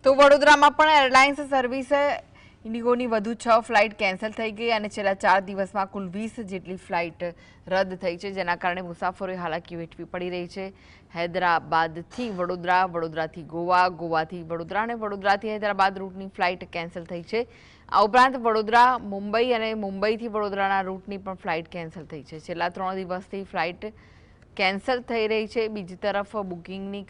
તો વડોદરામાં પણ એરલાઇન્સ સર્વિસે ઇન્ડિગોની વધુ 6 ફ્લાઇટ કેન્સલ થઈ ગઈ અને છેલ્લા 4 દિવસમાં કુલ 20 જેટલી ફ્લાઇટ રદ થઈ છે, જેના કારણે મુસાફરોએ હાલાકી વેઠવી પડી રહી છે. હૈદરાબાદથી વડોદરા, વડોદરાથી ગોવા, ગોવાથી વડોદરા અને વડોદરાથી હૈદરાબાદ રૂટની ફ્લાઇટ કેન્સલ થઈ છે. આ ઉપરાંત વડોદરા, મુંબઈ અને મુંબઈથી વડોદરાના રૂટની પણ ફ્લાઇટ કેન્સલ થઈ છે. છેલ્લા 3 દિવસથી ફ્લાઇટ કેન્સલ થઈ રહી છે. બીજી તરફ બુકિંગની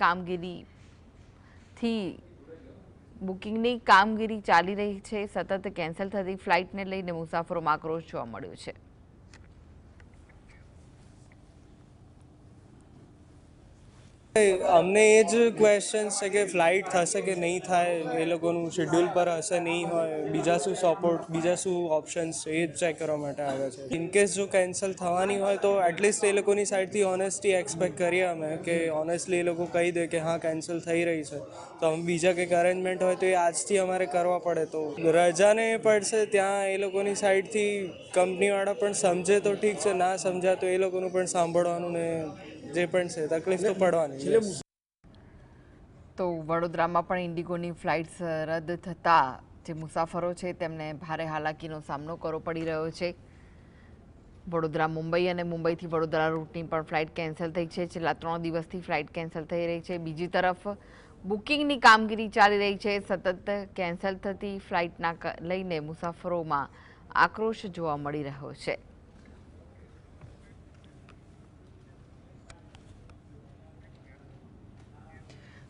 કામગીરી ચાલી રહી છે. સતત કેન્સલ થતી ફ્લાઇટને લઈને મુસાફરોમાં આક્રોશ જોવા મળ્યો છે. અમને એ જ ક્વેશ્ચન્સ છે કે ફ્લાઇટ થશે કે નહીં થાય, એ લોકોનું શેડ્યુલ પર હશે નહીં હોય, બીજા શું સપોર્ટ, બીજા શું ઓપ્શન્સ છે એ જ ચેક કરવા માટે આવ્યા છે. ઇનકેસ જો કેન્સલ થવાની હોય તો એટલીસ્ટ એ લોકોની સાઈડથી ઓનેસ્ટી એક્સપેક્ટ કરીએ અમે કે ઓનેસ્ટલી એ લોકો કહી દે કે હા કેન્સલ થઈ રહી છે, તો અમે બીજા કંઈક અરેન્જમેન્ટ હોય તો એ આજથી અમારે કરવા પડે. તો રજાને પડશે ત્યાં એ લોકોની સાઈડથી કંપનીવાળા પણ સમજે તો ઠીક છે, ના સમજ્યા તો એ લોકોનું પણ સાંભળવાનું ને જે પણ છે તકલીફ તો પડવાની. તો વડોદરામાં પણ ઇન્ડિગોની ફ્લાઇટ્સ રદ થતાં જે મુસાફરો છે તેમને ભારે હાલાકીનો સામનો કરવો પડી રહ્યો છે. વડોદરા, મુંબઈ અને મુંબઈથી વડોદરા રૂટની પણ ફ્લાઇટ કેન્સલ થઈ છે. છેલ્લા 3 દિવસથી ફ્લાઇટ કેન્સલ થઈ રહી છે. બીજી તરફ બુકિંગની કામગીરી ચાલી રહી છે. સતત કેન્સલ થતી ફ્લાઇટના લઈને મુસાફરોમાં આક્રોશ જોવા મળી રહ્યો છે.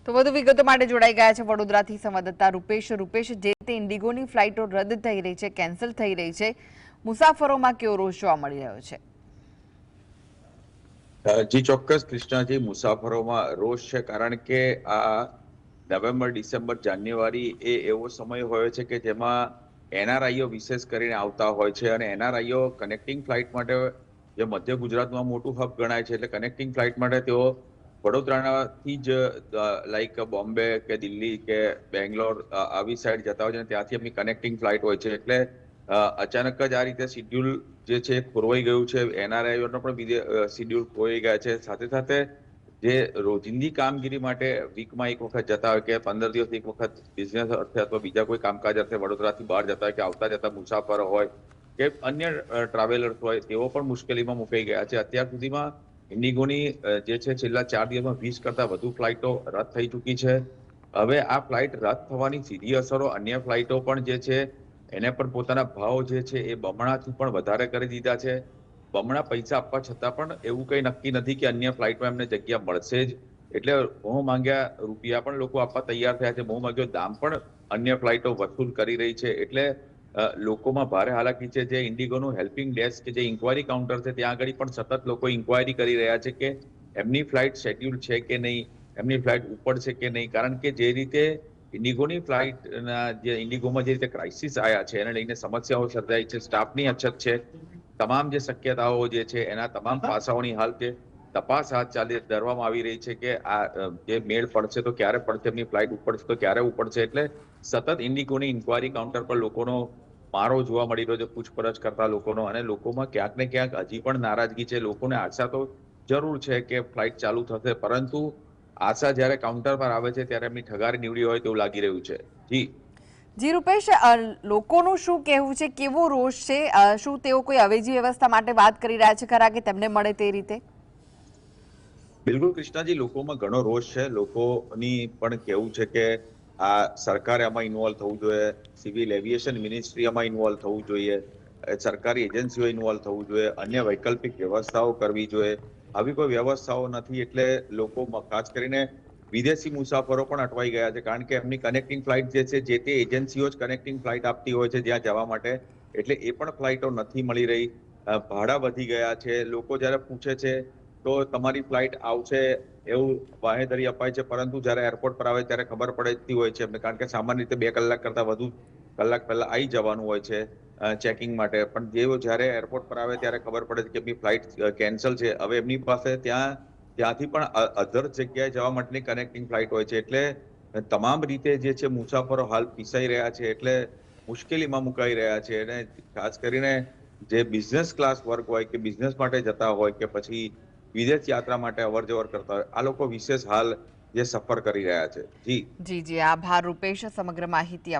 તો વધુ વિગતો માટે જોડાઈ ગયા છે વડોદરાથી સંવાદદાતા રૂપેશ. રૂપેશ, જે તે ઇન્ડિગોની ફ્લાઇટો રદ થઈ રહી છે, કેન્સલ થઈ રહી છે, મુસાફરોમાં કેવો રોષ જોવા મળી રહ્યો છે? જી ચોક્કસ કૃષ્ણાજી, મુસાફરોમાં રોષ છે કારણ કે આ નવેમ્બર, ડિસેમ્બર, જાન્યુઆરી એ એવો સમય હોય છે કે જેમાં એનઆરઆઈઓ વિશેષ કરીને આવતા હોય છે અને એનઆરઆઈઓ કનેક્ટિંગ ફ્લાઇટ માટે, જે મધ્ય ગુજરાતમાં મોટું હબ ગણાય છે, એટલે કનેક્ટિંગ ફ્લાઇટ માટે તેઓ વડોદરાથી જ લાઈક બોમ્બે કે દિલ્હી કે બેંગ્લોર આવી સાઈડ જતા હોય છે, ત્યાંથી એમની કનેક્ટિંગ ફ્લાઇટ હોય છે. એટલે અચાનક જ આ રીતે શિડ્યુલ જે છે ખોરવાઈ ગયું છે. એનઆરઆઈઓનો પણ બીજે શિડ્યુલ ખોવાઈ ગયા છે. સાથે સાથે જે રોજિંદી કામગીરી માટે વીકમાં એક વખત જતા હોય કે 15 દિવસ એક વખત બિઝનેસ અર્થે અથવા બીજા કોઈ કામકાજ અર્થે વડોદરાથી બહાર જતા હોય કે આવતા જતા મુસાફરો હોય કે અન્ય ટ્રાવેલર્સ હોય, તેઓ પણ મુશ્કેલીમાં મુકાઈ ગયા છે. અત્યાર સુધીમાં ઇન્ડિગોની જે છે છેલ્લા 4 દિવસમાં 20 કરતા વધુ ફ્લાઇટો રદ થઈ ચૂકી છે. હવે આ ફ્લાઇટ રદ થવાની સીધી અસરો અન્ય ફ્લાઇટો પણ જે છે એને પણ પોતાના ભાવ જે છે એ બમણાથી પણ વધારે કરી દીધા છે. બમણા પૈસા આપવા છતાં પણ એવું કંઈ નક્કી નથી કે અન્ય ફ્લાઇટમાં એમને જગ્યા મળશે જ. એટલે મોહ માંગ્યા રૂપિયા પણ લોકો આપવા તૈયાર થયા છે, મોહ માંગ્યો દામ પણ અન્ય ફ્લાઇટો વસૂલ કરી રહી છે. એટલે લોકોમાં ભારે હાલાકી છે. જે ઇન્ડિગોનું હેલ્પિંગ ડેસ્ક કે જે ઇન્કવાયરી કાઉન્ટર છે ત્યાં આગળ પણ સતત લોકો ઇન્કવાયરી કરી રહ્યા છે કે એમની ફ્લાઇટ શેડ્યુલ છે કે નહીં, એમની ફ્લાઇટ ઉપડશે કે નહીં. કારણ કે જે રીતે ઇન્ડિગોની ફ્લાઇટના જે ઇન્ડિગોમાં જે રીતે ક્રાઇસિસ આવ્યા છે એને લઈને સમસ્યાઓ સર્જાઈ છે, સ્ટાફની અછત છે, તમામ જે શક્યતાઓ જે છે એના તમામ પાસાઓની હાલ તે તપાસ હાથ ધરવામાં આવી રહી છે કે આ જે મેળ પડશે તો ક્યારે પડશે, એમની ફ્લાઇટ ઉપડશે તો ક્યારે ઉપડશે. એટલે સતત ઇન્ડિગોની ઇન્કવાયરી કાઉન્ટર પર લોકોનો મારો જોવા મળી રહ્યો છે, પૂછપરછ કરતા લોકોનો, અને લોકોમાં ક્યાંક ને ક્યાંક હજી પણ નારાજગી છે. લોકોને આશા તો જરૂર છે કે ફ્લાઇટ ચાલુ થશે, પરંતુ આશા જ્યારે કાઉન્ટર પર આવે છે ત્યારે એમની ઠગારી નીવડી હોય તેવું લાગી રહ્યું છે. જી રૂપેશ, લોકોનું શું કહેવું છે, કેવો રોષ છે? શું તેઓ કોઈ અવેજી વ્યવસ્થા માટે વાત કરી રહ્યા છે ખરા કે તેમને મળે તે રીતે? બિલકુલ કૃષ્ણાજી, લોકોમાં ઘણો રોષ છે. લોકોની પણ કેવું છે કે આ સરકારે આમાં ઇન્વોલ્વ થવું જોઈએ, સિવિલ એવિએશન મિનિસ્ટ્રી આમાં ઇન્વોલ્વ થવું જોઈએ, સરકારી એજન્સીઓ ઇન્વોલ્વ થવું જોઈએ, અન્ય વૈકલ્પિક વ્યવસ્થાઓ કરવી જોઈએ. આવી કોઈ વ્યવસ્થાઓ નથી એટલે લોકો ખાસ કરીને વિદેશી મુસાફરો પણ અટવાઈ ગયા છે. કારણ કે એમની કનેક્ટિંગ ફ્લાઇટ જે છે જે તે એજન્સીઓ જ કનેક્ટિંગ ફ્લાઇટ આપતી હોય છે જ્યાં જવા માટે, એટલે એ પણ ફ્લાઇટો નથી મળી રહી. ભાડા વધી ગયા છે. લોકો જયારે પૂછે છે તો તમારી ફ્લાઇટ આવશે એવું બાહેધરી અપાય છે, પરંતુ જયારે એરપોર્ટ પર આવે ત્યારે ખબર પડતી હોય છે એમને, કારણ કે સામાન્ય રીતે 2 કલાક કરતા વધુ કલાક પહેલા આવી જવાનું હોય છે ચેકિંગ માટે. પણ જેઓ જયારે એરપોર્ટ પર આવે ત્યારે ખબર પડે છે કે એમની ફ્લાઇટ કેન્સલ છે. હવે એમની પાસે ત્યાંથી પણ અધર જગ્યાએ જવા માટેની કનેક્ટિંગ ફ્લાઇટ હોય છે. એટલે તમામ રીતે જે છે મુસાફરો હાલ પીસાઈ રહ્યા છે, એટલે મુશ્કેલીમાં મુકાઈ રહ્યા છે. અને ખાસ કરીને જે બિઝનેસ ક્લાસ વર્ગ હોય કે બિઝનેસ માટે જતા હોય કે પછી વિદેશ યાત્રા માટે અવર જવર કરતા હોય, આ લોકો વિશેષ હાલ જે સફર કરી રહ્યા છે. જી જી જી, આભાર રૂપેશ સમગ્ર માહિતી